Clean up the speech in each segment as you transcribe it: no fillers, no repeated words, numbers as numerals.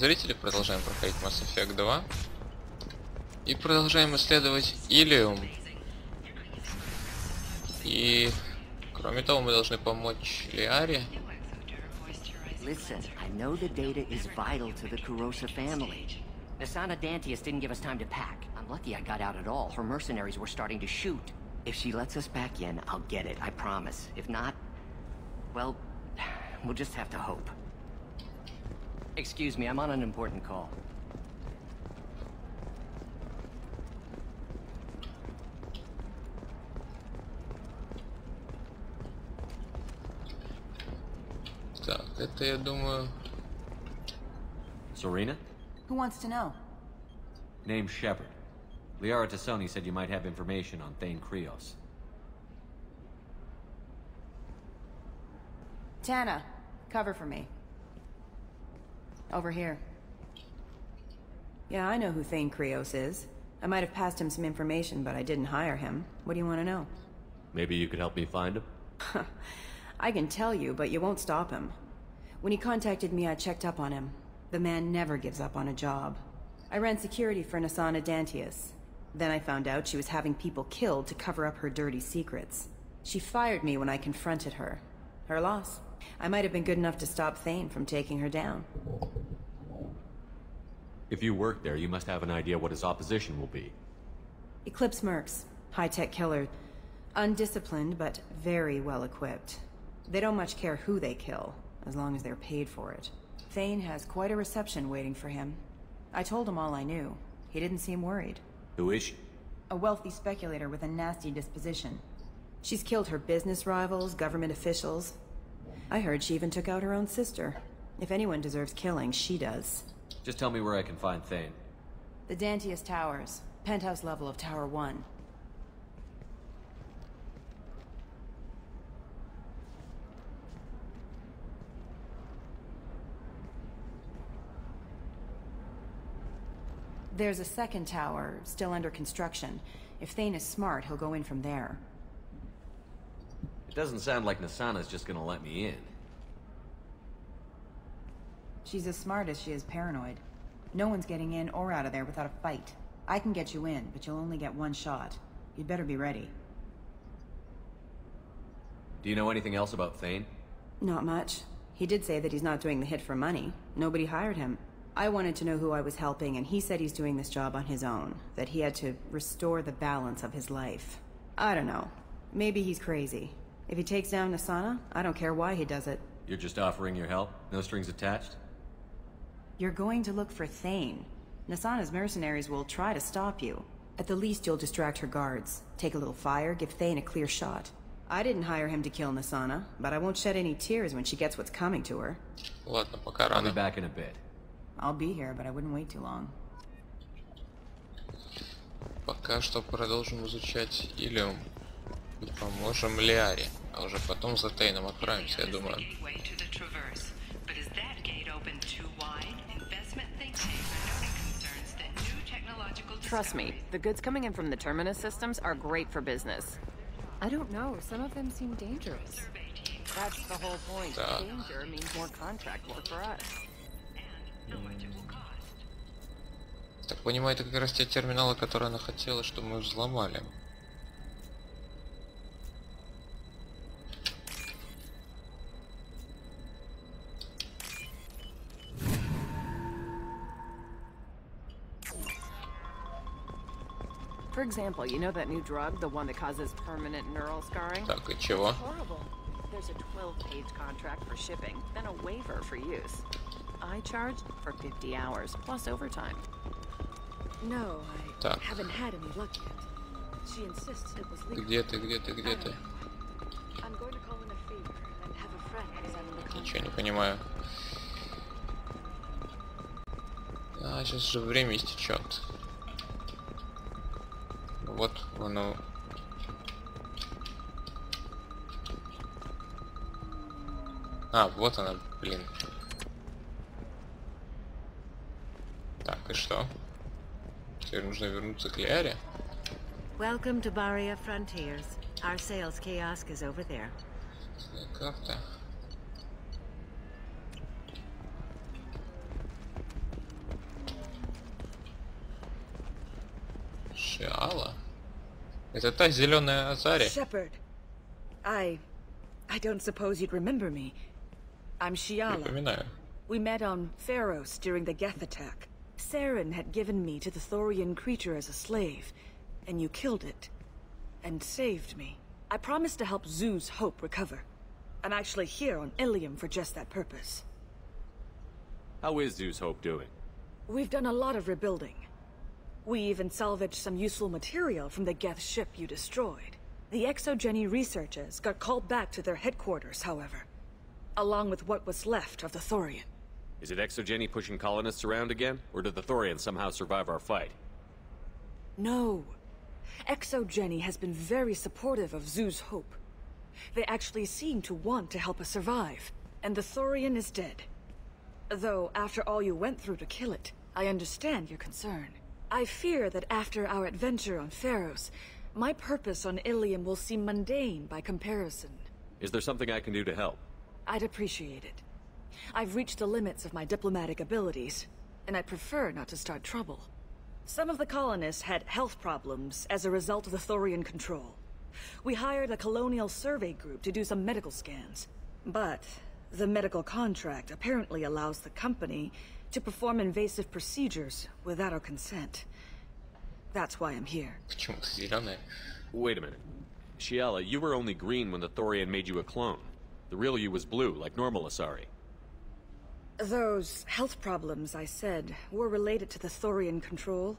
зрители, продолжаем проходить Mass Effect 2. И продолжаем исследовать Илиум. И кроме того, мы должны помочь Лиаре. Listen, I know the data is vital to the Kurosa family. Nasana Dantius didn't give us time to pack. I'm lucky I got out at all. Her mercenaries were starting to shoot. If she lets us back in, I'll get it, I promise. If not, well, we'll just have to hope. Excuse me, I'm on an important call. Так, это я думаю... Serena? Who wants to know? Name's Shepard. Liara T'soni said you might have information on Thane Krios. Tana, cover for me. Over here. Yeah, I know who Thane Krios is. I might have passed him some information, but I didn't hire him. What do you want to know? Maybe you could help me find him? I can tell you, but you won't stop him. When he contacted me, I checked up on him. The man never gives up on a job. I ran security for Nasana Dantius. Then I found out she was having people killed to cover up her dirty secrets. She fired me when I confronted her. Her loss. I might have been good enough to stop Thane from taking her down. If you work there, you must have an idea what his opposition will be. Eclipse mercs. High-tech killer. Undisciplined, but very well-equipped. They don't much care who they kill, as long as they're paid for it. Thane has quite a reception waiting for him. I told him all I knew. He didn't seem worried. Who is she? A wealthy speculator with a nasty disposition. She's killed her business rivals, government officials. I heard she even took out her own sister. If anyone deserves killing, she does. Just tell me where I can find Thane. The Dantius Towers. Penthouse level of Tower 1. There's a second tower, still under construction. If Thane is smart, he'll go in from there. It doesn't sound like Nasana's just gonna let me in. She's as smart as she is paranoid. No one's getting in or out of there without a fight. I can get you in, but you'll only get one shot. You'd better be ready. Do you know anything else about Thane? Not much. He did say that he's not doing the hit for money. Nobody hired him. I wanted to know who I was helping, and he said he's doing this job on his own. That he had to restore the balance of his life. I don't know. Maybe he's crazy. If he takes down Nasana, I don't care why he does it. You're just offering your help? No strings attached? You're going to look for Thane. Nasana's mercenaries will try to stop you. At the least, you'll distract her guards. Take a little fire, give Thane a clear shot. I didn't hire him to kill Nasana, but I won't shed any tears when she gets what's coming to her. Ладно, пока I'll be рано. back in a bit. I'll be here, but I wouldn't wait too long. Пока что продолжим изучать Илиум. И поможем Лиаре. А уже потом за Тейном отправимся, я думаю. Trust me, the goods coming in from the Terminus systems are great for business. I don't know, some of them seem dangerous. That's the whole point. Да. Danger means more contract work for us. Так понимаю, это как раз те терминалы, которые она хотела, чтобы мы взломали. For example, you know that new drug, the one that causes permanent neural scarring? Так, и чего? Horrible. There's a 12-page contract for shipping, then a waiver for use. I charged for 50 hours, plus overtime. No, Так. I haven't had any luck yet. She insists it was legal. Где ты, где ты, где ты? I'm going to call in a favor and have a friend sign the contract. Ничего не понимаю. А, сейчас же время истечет. Вот оно. А, вот она, блин. Так, и что? Теперь нужно вернуться к Лиаре. Welcome to Barria Frontiers. Our sales kiosk is over there. Карта. Это та зеленая Азария. Shepard, I don't suppose you'd remember me. I'm Shiala. Припоминаю. We met on Pharos during the Geth attack. Saren had given me to the Thorian creature as a slave, and you killed it. And saved me. I promised to help Zeus Hope recover. I'm actually here on Ilium for just that purpose. How is Zeus Hope doing? We've done a lot of rebuilding. We even salvaged some useful material from the Geth ship you destroyed. The Exogeny researchers got called back to their headquarters, however. Along with what was left of the Thorian. Is it Exogeny pushing colonists around again? Or did the Thorians somehow survive our fight? No. Exogeny has been very supportive of Zeus Hope. They actually seem to want to help us survive. And the Thorian is dead. Though, after all you went through to kill it, I understand your concern. I fear that after our adventure on Pharos, my purpose on Ilium will seem mundane by comparison. Is there something I can do to help? I'd appreciate it. I've reached the limits of my diplomatic abilities, and I prefer not to start trouble. Some of the colonists had health problems as a result of the Thorian control. We hired a colonial survey group to do some medical scans. But the medical contract apparently allows the company to perform invasive procedures without our consent. That's why I'm here. Почему зеленая? Wait a minute. Shiala, you were only green when the Thorian made you a clone. The real you was blue, like normal Asari. Those health problems I said were related to the Thorian control.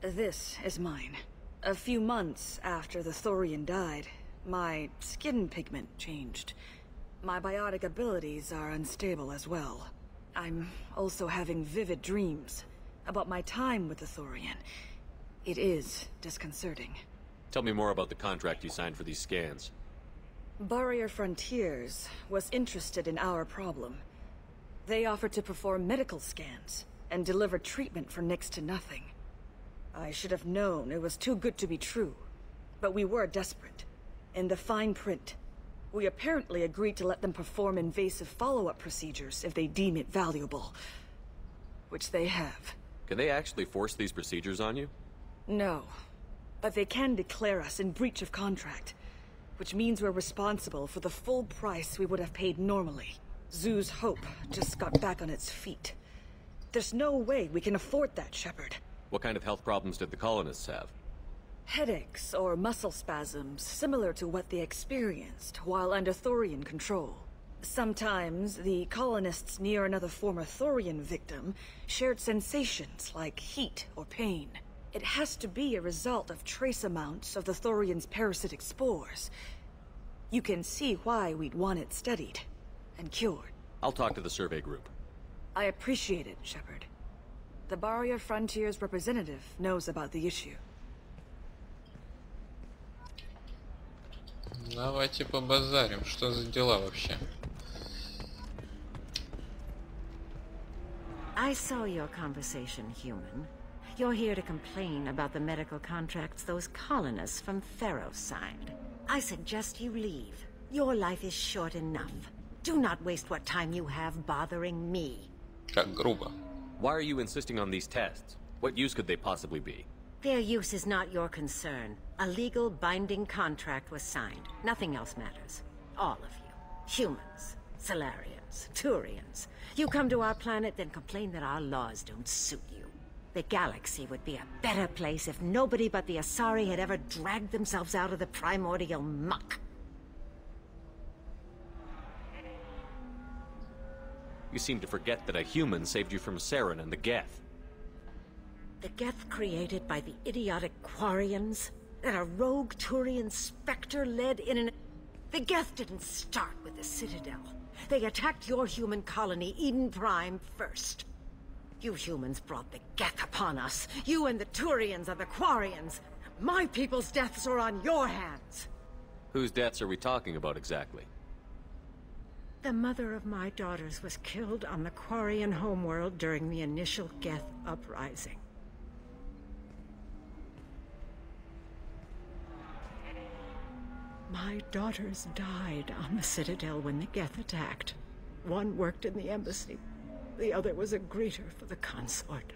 This is mine. A few months after the Thorian died, my skin pigment changed. My biotic abilities are unstable as well. I'm also having vivid dreams about my time with the Thorian. It is disconcerting. Tell me more about the contract you signed for these scans. Barrier Frontiers was interested in our problem. They offered to perform medical scans and deliver treatment for next to nothing. I should have known it was too good to be true, but we were desperate. In the fine print, we apparently agreed to let them perform invasive follow-up procedures if they deem it valuable. Which they have. Can they actually force these procedures on you? No, but they can declare us in breach of contract, which means we're responsible for the full price we would have paid normally. Zeus Hope just got back on its feet. There's no way we can afford that, Shepard. What kind of health problems did the colonists have? Headaches or muscle spasms similar to what they experienced while under Thorian control. Sometimes the colonists near another former Thorian victim shared sensations like heat or pain. It has to be a result of trace amounts of the Thorian's parasitic spores. You can see why we'd want it studied and cured. I'll talk to the survey group. I appreciate it, Shepard. The Barrier Frontiers representative knows about the issue. Давайте побазарим, что за дела вообще? I saw your conversation, human. You're here to complain about the medical contracts those colonists from Pharos signed. I suggest you leave. Your life is short enough. Do not waste what time you have bothering me. Как грубо. Why are you insisting on these tests? What use could they possibly be? Their use is not your concern. A legal, binding contract was signed. Nothing else matters. All of you. Humans, Solarians, Turians. You come to our planet, then complain that our laws don't suit you. The galaxy would be a better place if nobody but the Asari had ever dragged themselves out of the primordial muck. You seem to forget that a human saved you from Saren and the Geth. The Geth created by the idiotic Quarians? That a rogue Turian specter led in an... The Geth didn't start with the Citadel. They attacked your human colony, Eden Prime, first. You humans brought the Geth upon us. You and the Turians and the Quarians. My people's deaths are on your hands. Whose deaths are we talking about exactly? The mother of my daughters was killed on the Quarian homeworld during the initial Geth uprising. My daughters died on the Citadel when the Geth attacked. One worked in the embassy. The other was a greeter for the consort.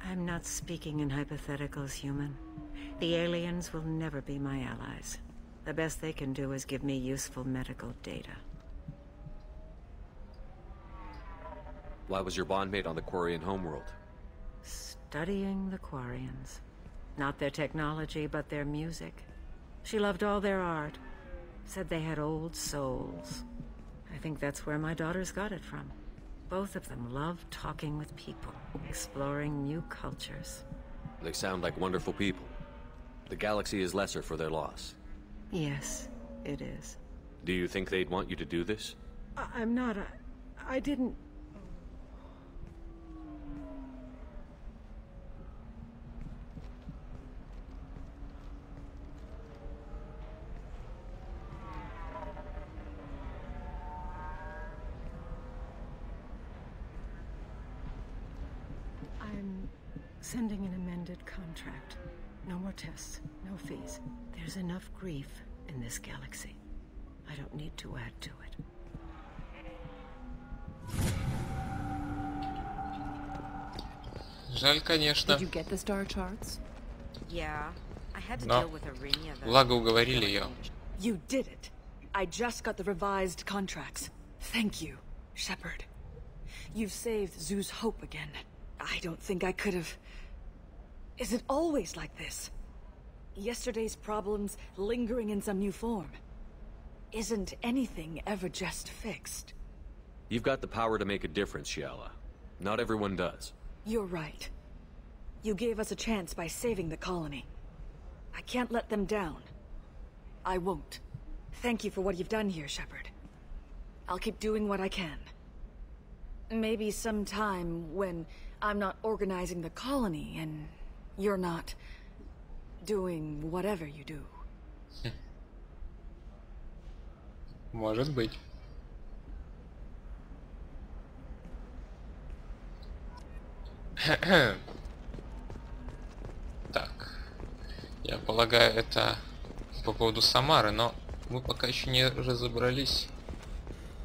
I'm not speaking in hypotheticals, human. The aliens will never be my allies. The best they can do is give me useful medical data. Why was your bondmate on the Quarian homeworld? Studying the Quarians. Not their technology, but their music. She loved all their art. Said they had old souls. I think that's where my daughters got it from. Both of them love talking with people, exploring new cultures. They sound like wonderful people. The galaxy is lesser for their loss. Yes, it is. Do you think they'd want you to do this? I'm not. I didn't. I'm sending an amended contract. No more tests, no fees. There's enough grief in this galaxy. I don't need to add to it. Жаль, конечно. Did you get the star charts? Yeah, I had to Но deal with Arenia. благо уговорили ее. You did it. I just got the revised contracts. Thank you, Shepard. You've saved Zoo's hope again. I don't think I could have... Is it always like this? Yesterday's problems lingering in some new form. Isn't anything ever just fixed? You've got the power to make a difference, Shiala. Not everyone does. You're right. You gave us a chance by saving the colony. I can't let them down. I won't. Thank you for what you've done here, Shepard. I'll keep doing what I can. Maybe sometime when I'm not organizing the colony and you're not doing whatever you do. Может быть. Так. Я полагаю, это по поводу Самары, но мы пока еще не разобрались.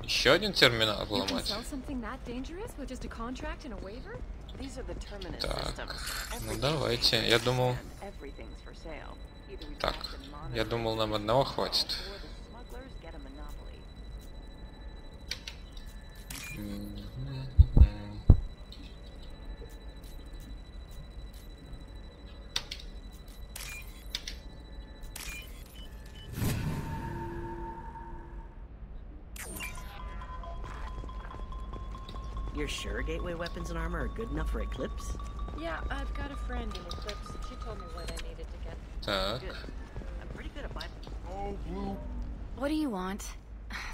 Еще один терминал ломать. Так, ну давайте. Я думал... Так, я думал, нам одного хватит. You're sure gateway weapons and armor are good enough for Eclipse? Yeah, I've got a friend in Eclipse. She told me what I needed to get. Так. I'm pretty good at buying. Oh, Blue. What do you want?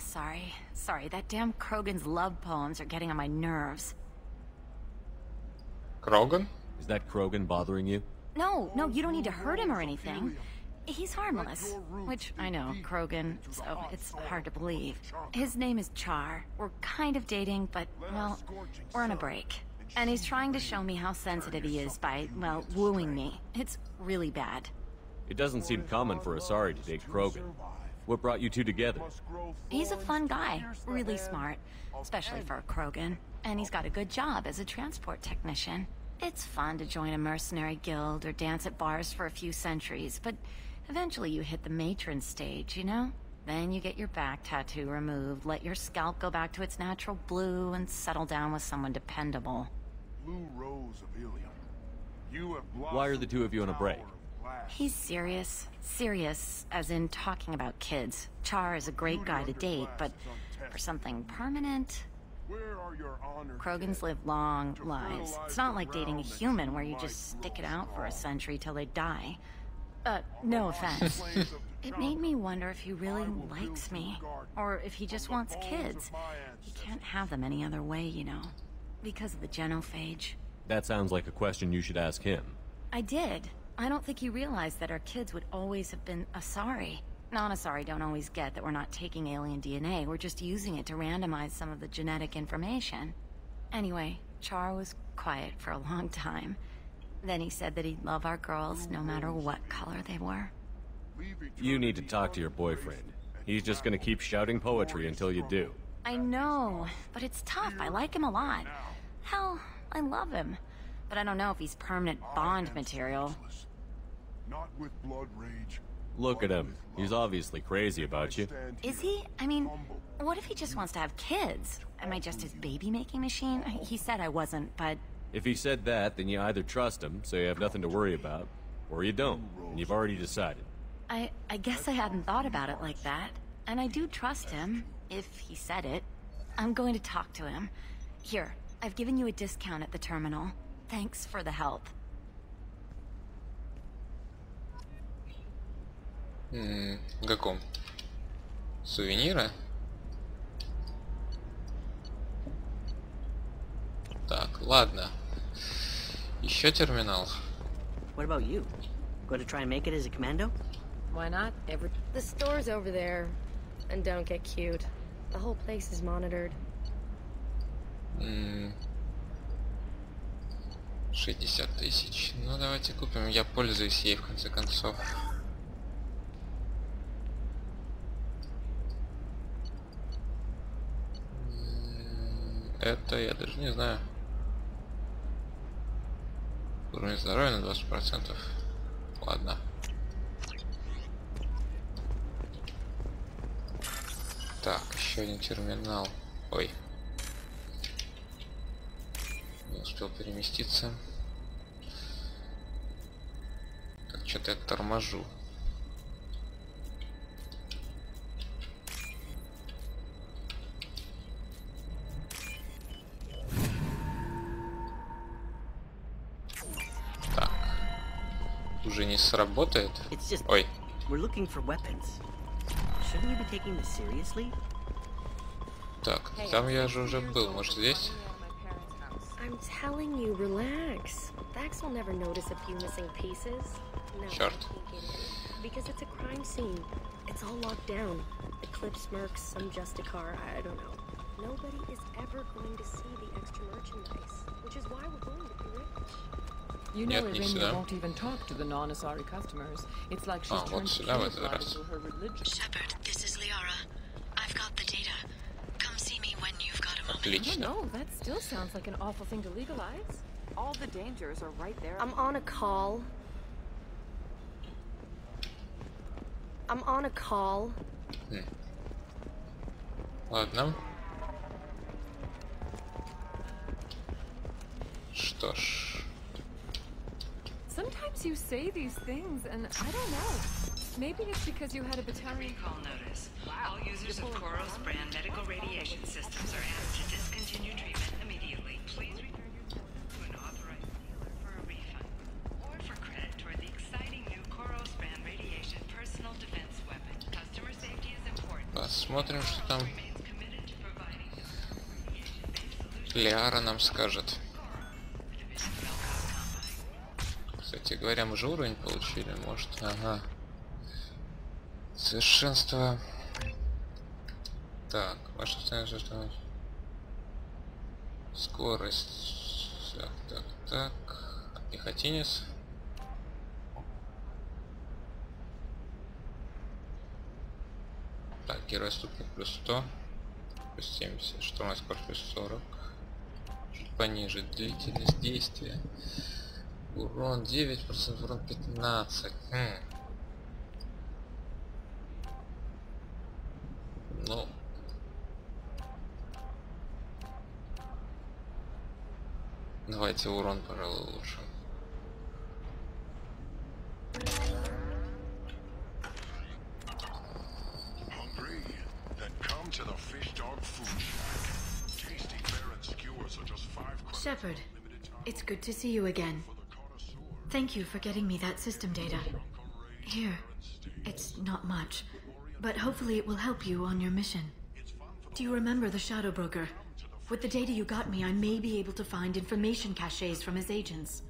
Sorry, that damn Krogan's love poems are getting on my nerves. Кроган? Is that Krogan bothering you? No, you don't need to hurt him or anything. He's harmless. Which, I know, Krogan, so it's hard to believe. His name is Char. We're kind of dating, but, well, we're on a break. And he's trying to show me how sensitive he is by, well, wooing me. It's really bad. It doesn't seem common for Asari to date Krogan. What brought you two together? He's a fun guy, really smart, especially for a Krogan. And he's got a good job as a transport technician. It's fun to join a mercenary guild or dance at bars for a few centuries, but eventually you hit the matron stage, you know? Then you get your back tattoo removed, let your scalp go back to its natural blue, and settle down with someone dependable. Blue Rose of Ilium. You have Why are the two of you on a break? He's serious. Serious, as in talking about kids. Char is a great guy to date, but for something permanent... Krogans live long lives. It's not like dating a human where you just stick it out for a century till they die. No offense. It made me wonder if he really likes me. Or if he just wants kids. He can't have them any other way, you know. Because of the genophage. That sounds like a question you should ask him. I did. I don't think he realized that our kids would always have been Asari. Non-Asari don't always get that we're not taking alien DNA, we're just using it to randomize some of the genetic information. Anyway, Char was quiet for a long time. Then he said that he'd love our girls no matter what color they were. You need to talk to your boyfriend. He's just gonna keep shouting poetry until you do. I know, but it's tough. I like him a lot. Hell, I love him. but I don't know if he's permanent Bond material. Not with blood rage. Look at him. He's obviously crazy about you. Is he? I mean, what if he just wants to have kids? Am I just his baby-making machine? He said I wasn't, but... If he said that, then you either trust him, so you have nothing to worry about, or you don't, and you've already decided. I guess I hadn't thought about it like that. And I do trust him, if he said it. I'm going to talk to him. Here, I've given you a discount at the terminal. Thanks for the help. В каком? Сувениры? Так, ладно. Еще терминал. What about you? Going to try and make it as a commando? Why not? The store's over there. And don't get cute. The whole place is monitored. 60 тысяч. Ну, давайте купим. Я пользуюсь ей, в конце концов. Это я даже не знаю. Уровень здоровья на 20%. Ладно. Так, еще один терминал. Ой. Не успел переместиться. Так, что-то я торможу. Так. Уже не сработает. Ой. We're looking for weapons. Shouldn't you be taking this seriously? Так, там я же уже был, может здесь? I'm telling you, relax. Vax will never notice a few missing pieces. No, Черт. because it's a crime scene. It's all locked down. The Clips Mercs, some Justicar, I don't know. Nobody is ever going to see the extra merchandise, which is why we're going to be rich. You know, Irina won't even talk to the non-Asari customers. It's like she's turned into her religion. Shepard, this is Liara. I've got the data. Come see me when you've got a moment. Отлично. No, that still sounds like an awful thing to legalize. All the dangers are right there. I'm on a call. Ладно. Что ж. Sometimes you say these things, and I don't know. Maybe it's because you had a battalion Recall notice. All users of Koros brand medical radiation systems are asked to discontinue treatment immediately. Please return your funds to an authorized dealer for a refund or for credit toward the exciting new Koros brand radiation personal defense weapon. Customer safety is important. Посмотрим, что там Лиара нам скажет. Кстати говоря, мы же уровень получили, может, ага. Совершенство. Так, ваше состояние, что... Скорость. Так. Пехотинец. Так, герой ступник плюс 100. Плюс 70. Штурмовая скорость плюс 40. Чуть пониже. Длительность действия. Урон 9%, урон 15. Ну. Давайте урон, пожалуй, лучше. Shepard, it's good to see you again. Thank you for getting me that system data. Here, it's not much, but hopefully it will help you on your mission. Do you remember the Shadow Broker? With the data you got me, I may be able to find information caches from his agents.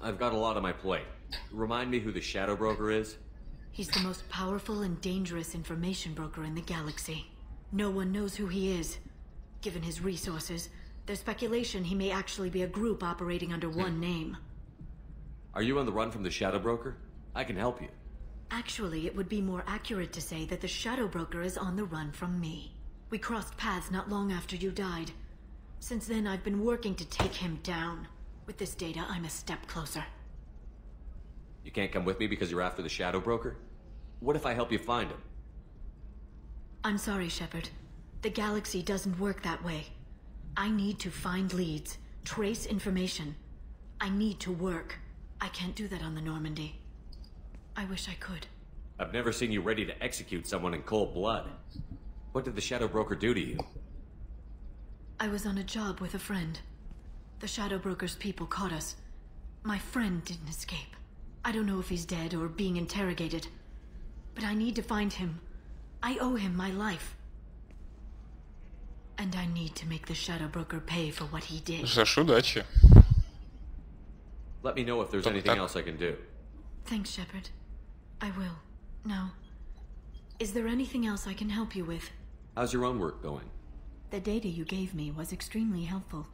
I've got a lot on my plate. Remind me who the Shadow Broker is? He's the most powerful and dangerous information broker in the galaxy. No one knows who he is. Given his resources, there's speculation he may actually be a group operating under one name. Are you on the run from the Shadow Broker? I can help you. Actually, it would be more accurate to say that the Shadow Broker is on the run from me. We crossed paths not long after you died. Since then, I've been working to take him down. With this data, I'm a step closer. You can't come with me because you're after the Shadow Broker? What if I help you find him? I'm sorry, Shepard. The galaxy doesn't work that way. I need to find leads, trace information. I need to work. I can't do that on the Normandy. I wish I could. I've never seen you ready to execute someone in cold blood. What did the Shadow Broker do to you? I was on a job with a friend. The Shadow Broker's people caught us. My friend didn't escape. I don't know if he's dead or being interrogated. But I need to find him. I owe him my life. And I need to make the Shadow Broker pay for what he did. Ждешь удачи. Let me know if there's anything else I can do. Thanks, Shepard. I will. Now, is there anything else I can help you with? How's your own work going? The data you gave me was extremely helpful.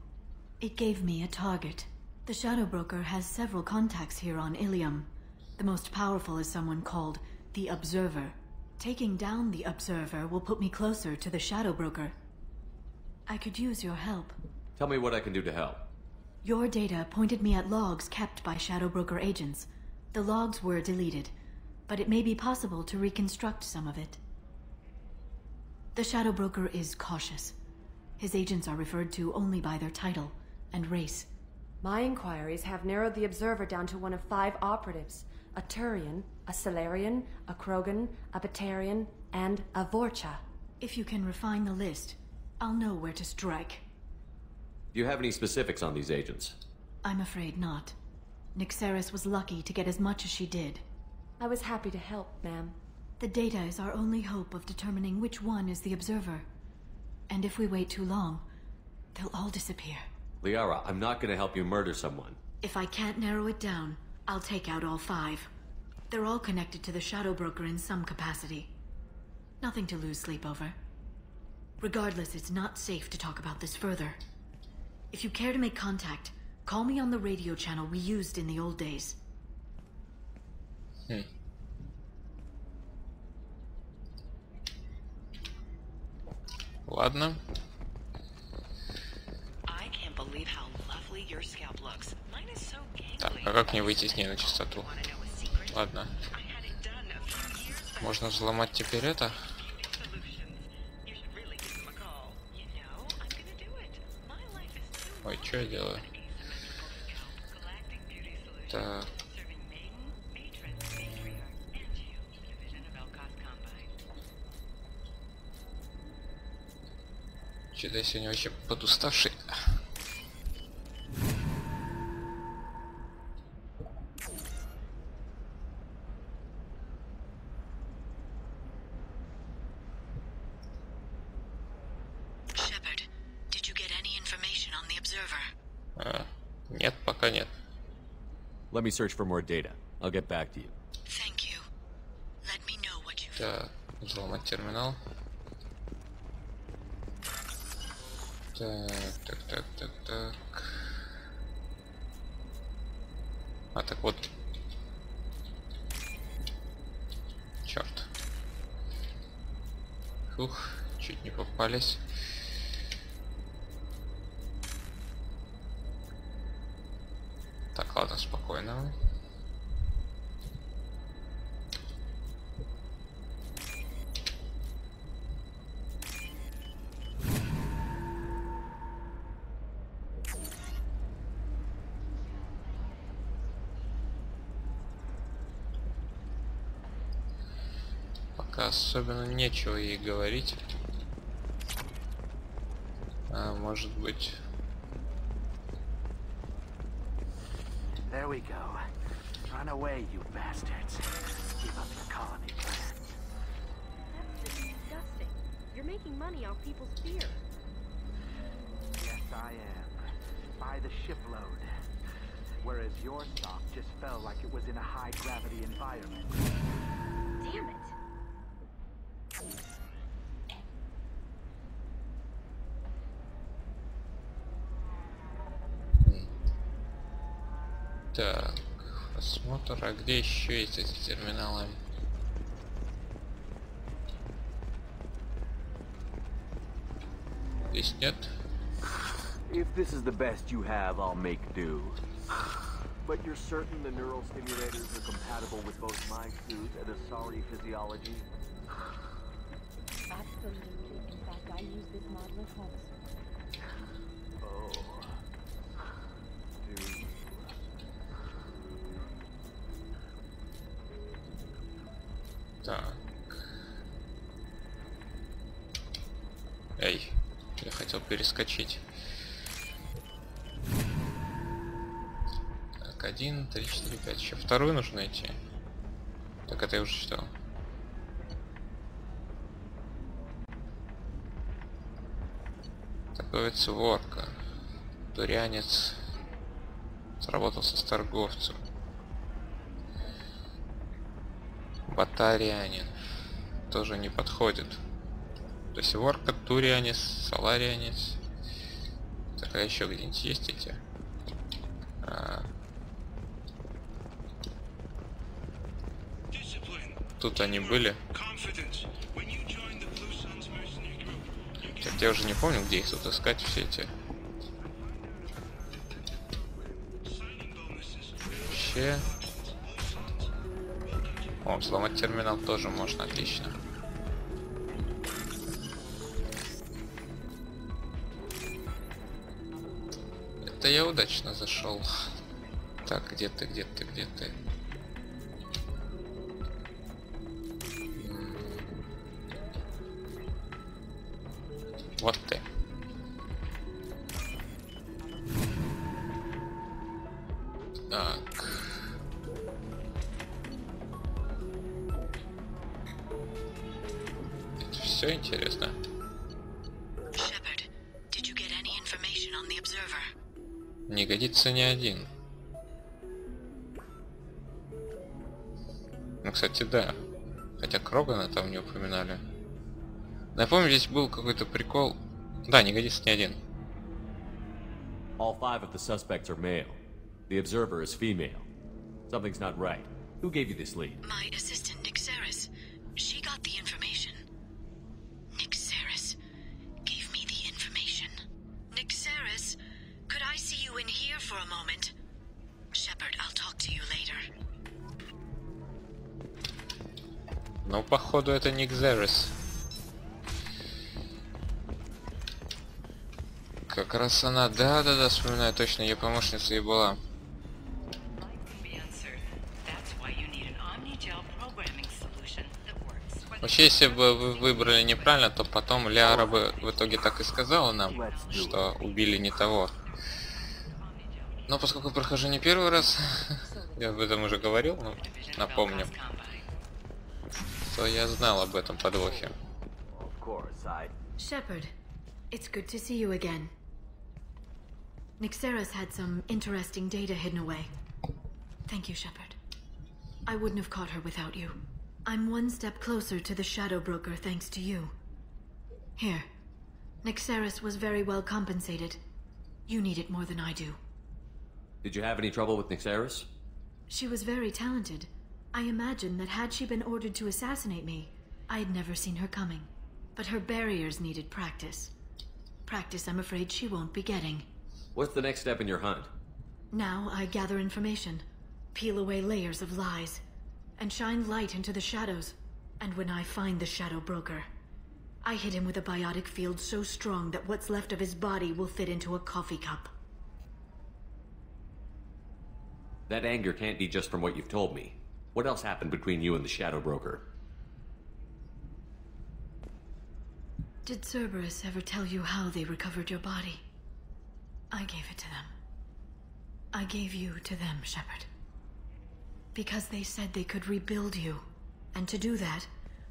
It gave me a target. The Shadow Broker has several contacts here on Ilium. The most powerful is someone called the Observer. Taking down the Observer will put me closer to the Shadow Broker. I could use your help. Tell me what I can do to help. Your data pointed me at logs kept by Shadow Broker agents. The logs were deleted, but it may be possible to reconstruct some of it. The Shadow Broker is cautious. His agents are referred to only by their title and race. My inquiries have narrowed the Observer down to one of 5 operatives. A Turian, a Salarian, a Krogan, a Batarian, and a Vorcha. If you can refine the list, I'll know where to strike. Do you have any specifics on these agents? I'm afraid not. Nyxeris was lucky to get as much as she did. I was happy to help, ma'am. The data is our only hope of determining which one is the Observer. And if we wait too long, they'll all disappear. Liara, I'm not gonna help you murder someone. If I can't narrow it down, I'll take out all 5. They're all connected to the Shadow Broker in some capacity. Nothing to lose sleep over. Regardless, it's not safe to talk about this further. If you care to make contact, call me on the radio channel we used in the old days. Ладно. Так, а как мне выйти с ней на чистоту? Ладно. Можно взломать теперь это? Ой, что я делаю? Так. Что-то я сегодня вообще подуставший. Нет, пока нет. Let me search for more data. I'll get back to you. Thank you. Let me know what you... Так, взломать терминал. Так. А, так вот. Черт. Фух, чуть не попались. Так, ладно, спокойно. Пока особенно нечего ей говорить. А может быть... There we go. Run away, you bastards. Give up your colony plans. That's disgusting. You're making money off people's fear. Yes, I am. By the shipload. Whereas your stock just fell like it was in a high-gravity environment. Damn it. Так, осмотр, а где еще есть эти терминалы? Здесь нет. If this is the best you have, I'll make do. But you're certain the neural stimulators are compatible with both my suit and a sorry physiology? Absolutely. In fact, I use this model at home. Oh. Dude. Так. Эй, я хотел перескочить. Так, 1, 3, 4, 5. Еще вторую нужно найти. Так, это я уже читал. Торговец ворка. Турянец сработался с торговцем. Батарианин тоже не подходит. То есть ворка, турянец, саларианец. Так, а еще где-нибудь есть эти? Тут они были. Так, я уже не помню, где их тут искать, все эти. Вообще. О, взломать терминал тоже можно, отлично. Это я удачно зашел. Так, где ты, где ты, где ты? Вот ты. Так. Это все интересно. Shepard, did you get any information on the observer? Не годится ни один. Ну, кстати, да. Хотя Крогана там не упоминали. Напомню, здесь был какой-то прикол. Да, не годится ни один. All 5 of the suspects are male. The observer is female. Something's not right. Who gave you this lead? My assistant, Nixeris. She got the information. Nixeris gave me the information. Nixeris, could I see you in here for a moment? Shepard, I'll talk to you later. Ну, походу, это Нixeris. Как раз она, да-да-да, вспоминаю, точно, ее помощница и была. Вообще, если бы вы выбрали неправильно, то потом Лиара бы в итоге так и сказала нам, что убили не того. Но поскольку прохожу не первый раз, я об этом уже говорил, но напомню, то я знал об этом подвохе. Shepard, it's good to see you again. Nixeris had some interesting data hidden away. Thank you, Shepard. I wouldn't have caught her without you. I'm one step closer to the Shadow Broker thanks to you. Here. Nixeris was very well compensated. You need it more than I do. Did you have any trouble with Nixeris? She was very talented. I imagine that had she been ordered to assassinate me, I had never seen her coming. But her barriers needed practice. Practice I'm afraid she won't be getting. What's the next step in your hunt? Now I gather information, peel away layers of lies, and shine light into the shadows. And when I find the Shadow Broker, I hit him with a biotic field so strong that what's left of his body will fit into a coffee cup. That anger can't be just from what you've told me. What else happened between you and the Shadow Broker? Did Cerberus ever tell you how they recovered your body? I gave it to them. I gave you to them, Shepard. Because they said they could rebuild you. And to do that,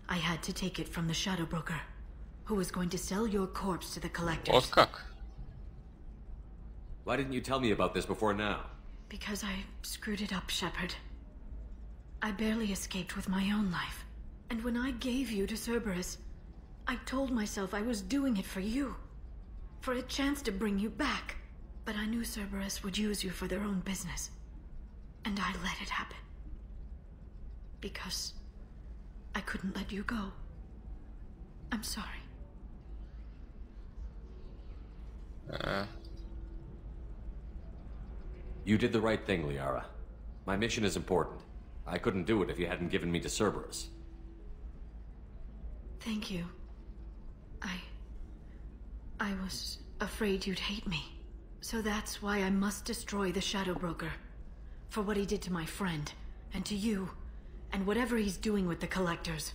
I had to take it from the Shadow Broker, who was going to sell your corpse to the collectors. Вот как? Why didn't you tell me about this before now? Because I screwed it up, Shepard. I barely escaped with my own life. And when I gave you to Cerberus, I told myself I was doing it for you. For a chance to bring you back. But I knew Cerberus would use you for their own business. And I let it happen. Because I couldn't let you go. I'm sorry. You did the right thing, Liara. My mission is important. I couldn't do it if you hadn't given me to Cerberus. Thank you. I was afraid you'd hate me. So that's why I must destroy the Shadow Broker. For what he did to my friend, and to you, and whatever he's doing with the Collectors.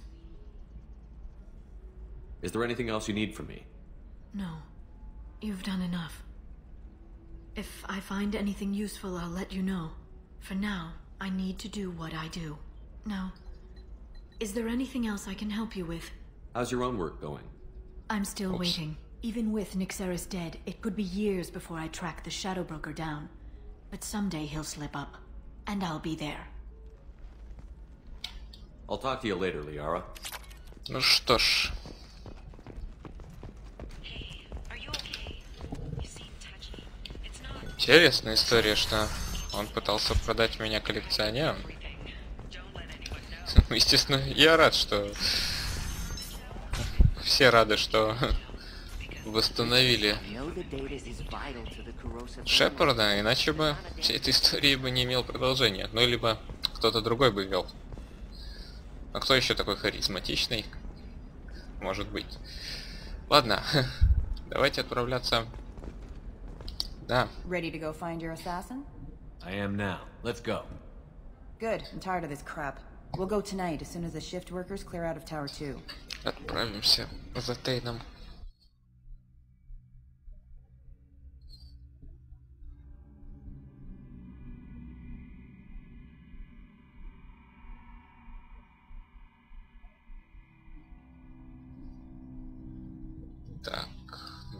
Is there anything else you need from me? No. You've done enough. If I find anything useful, I'll let you know. For now, I need to do what I do. Now, is there anything else I can help you with? How's your own work going? I'm still waiting. Even with Nyxeris dead, it could be years before I track the Shadow Broker down. But someday he'll slip up, and I'll be there. I'll talk to you later, Liara. Ну что ж. Интересная история, что он пытался продать меня коллекционерам. Естественно, я рад, что все рады, что восстановили Шепарда, иначе бы всей этой истории бы не имел продолжения. Ну, либо кто-то другой бы вел. А кто еще такой харизматичный? Может быть. Ладно, давайте отправляться. Да. Ready to go find your assassin? I am now. Let's go. Good. I'm tired of this crap. We'll go tonight as soon as the shift workers clear out of Tower 2. Отправимся за Тейном. Так,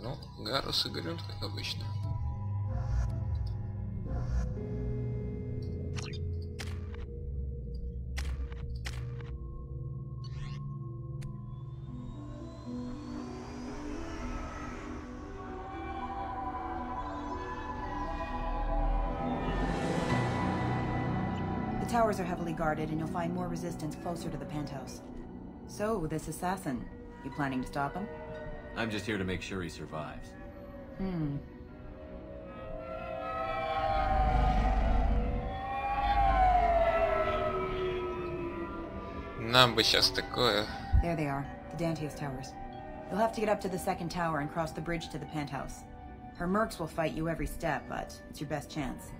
ну, Гарус и Грюн, как обычно. The towers are heavily guarded, and you'll find more resistance closer to the penthouse. So, this assassin, you planning to stop him? I'm just here to make sure he survives. Нам бы сейчас такое. There they are, the Dantius towers. You'll have to get up to the second tower and cross the bridge to the penthouse. Her mercs will fight you every step, but it's your best chance.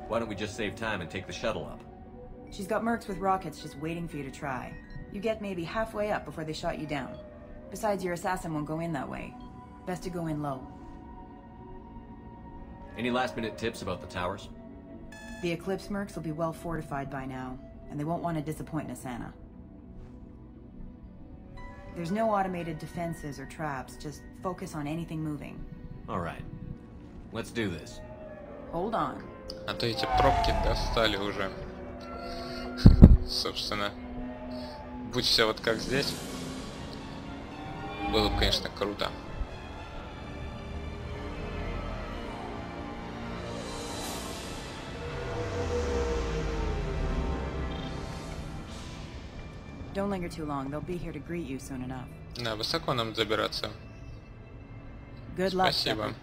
Why don't we just save time and take the shuttle up? She's got mercs with rockets just waiting for you to try. You get maybe halfway up before they shot you down. Besides, your assassin won't go in that way. Best to go in low. Any last-minute tips about the towers? The Eclipse mercs will be well fortified by now, and they won't want to disappoint Nasana. There's no automated defenses or traps, just focus on anything moving. All right. Let's do this. Hold on. А то эти пробки достали уже. Собственно, будь все вот как здесь, было бы, конечно, круто. Don't linger too long. They'll be here to greet you soon enough. Да, высоко нам забираться. Good luck, Спасибо. Shepard.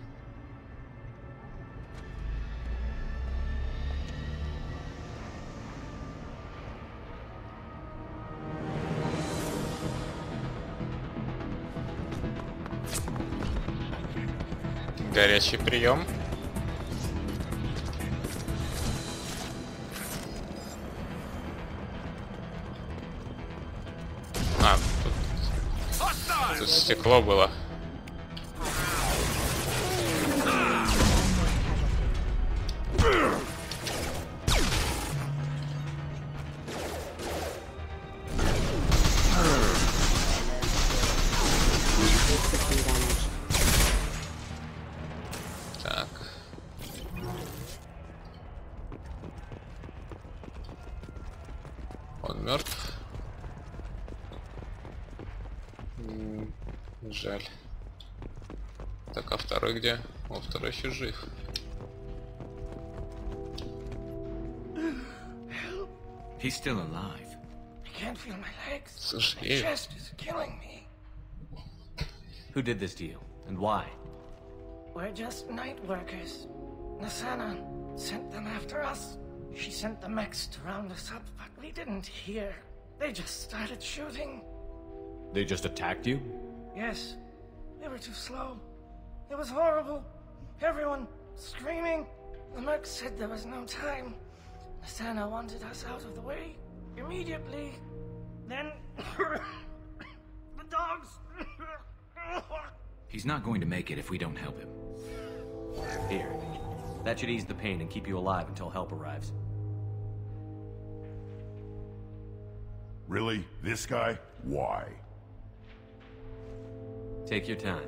Горячий прием. А, тут стекло было. Так. Он мертв. Жаль. Так, а второй где? О, второй еще жив. He's still alive. Сожалею. Who did this to you, and why? We're just night workers. Nasana sent them after us. She sent the mechs to round us up, but we didn't hear. They just started shooting. They just attacked you? Yes. They were too slow. It was horrible. Everyone screaming. The merc said there was no time. Nasana wanted us out of the way immediately. Then the dogs. He's not going to make it if we don't help him. Here. That should ease the pain and keep you alive until help arrives. Really? This guy? Why? Take your time.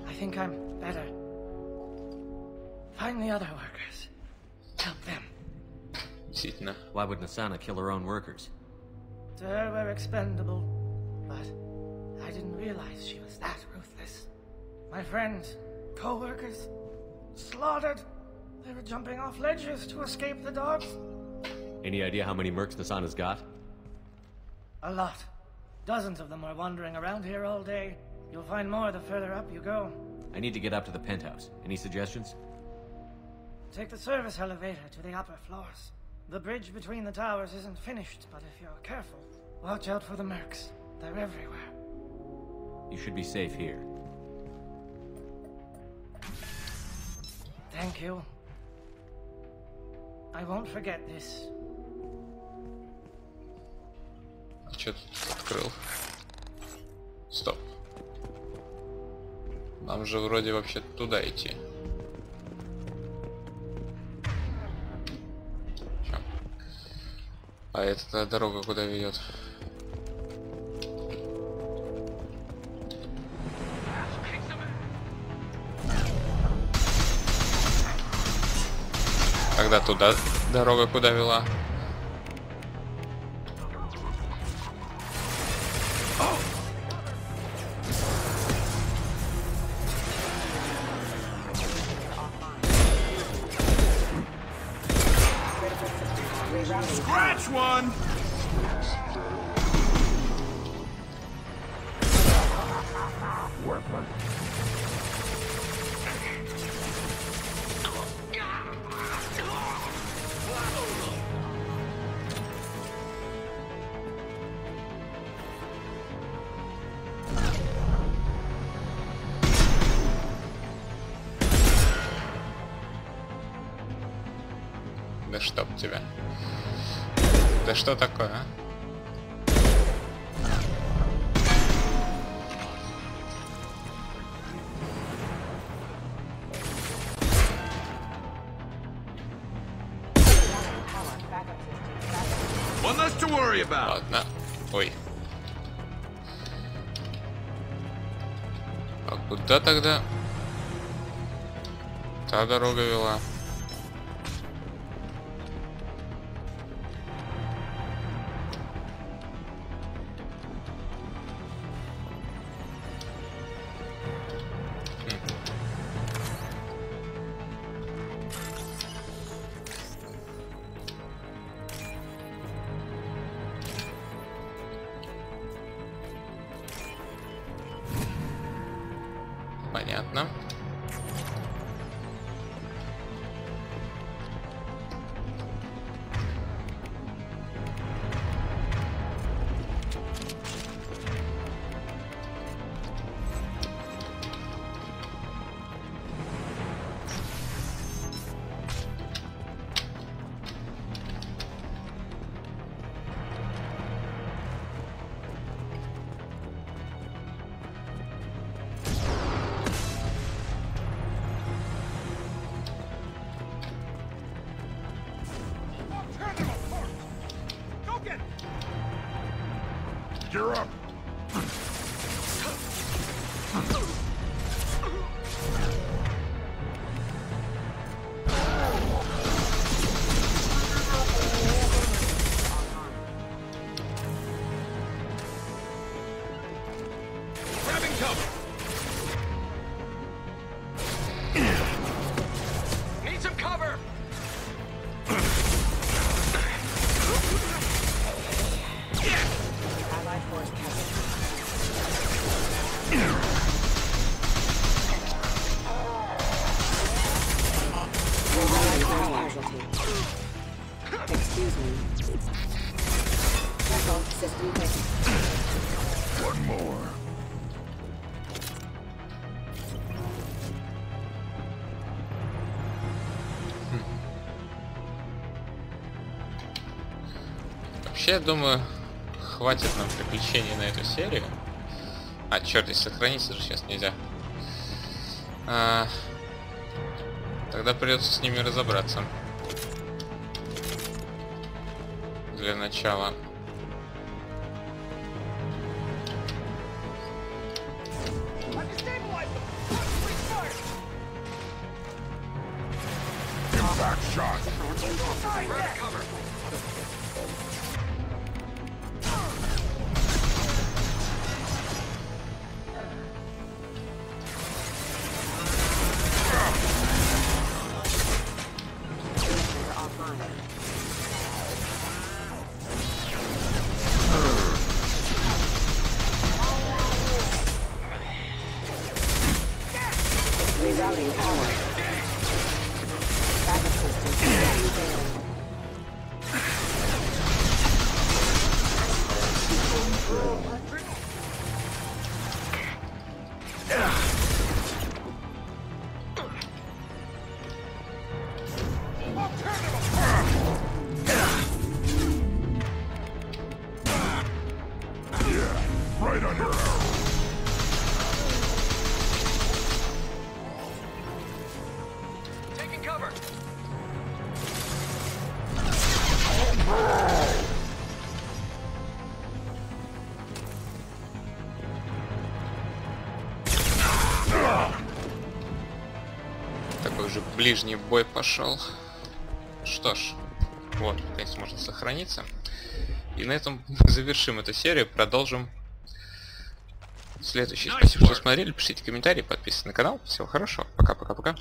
I think I'm better. Find the other workers. Help them. Действительно. Why would Nasana kill her own workers? To her, we're expendable. But I didn't realize she was that ruthless. My friends, co-workers, slaughtered. They were jumping off ledges to escape the dogs. Any idea how many mercs Nasana's got? A lot. Dozens of them are wandering around here all day. You'll find more the further up you go. I need to get up to the penthouse. Any suggestions? Take the service elevator to the upper floors. The bridge between the towers isn't finished, but if you're careful, watch out for the mercs. They're everywhere. You should be safe here. Thank you. I won't forget this. Чё тут открыл? Стоп. Нам же вроде вообще туда идти. Чё? А это дорога куда ведет? Тогда туда дорога куда вела? Scratch one! Weapon. Да чтоб тебя. Да что такое, а? One less to worry about. Ладно. Ой. А куда тогда та дорога вела? Понятно. You're up. Grabbing cover. Need some cover. Allied force active. Excuse me. Recall system ready. One more. Вообще, я думаю, хватит нам приключений на эту серию. А, черт, здесь сохраниться же сейчас нельзя. Тогда придется с ними разобраться. Для начала. Impact shot. Rerouting power. Backup system failing. Yeah, right on your arrow. Taking cover. Такой же ближний бой пошел. Что ж, вот, наконец можно сохраниться. И на этом мы завершим эту серию, продолжим следующий. Спасибо, что смотрели, пишите комментарии, подписывайтесь на канал. Всего хорошего, пока-пока-пока.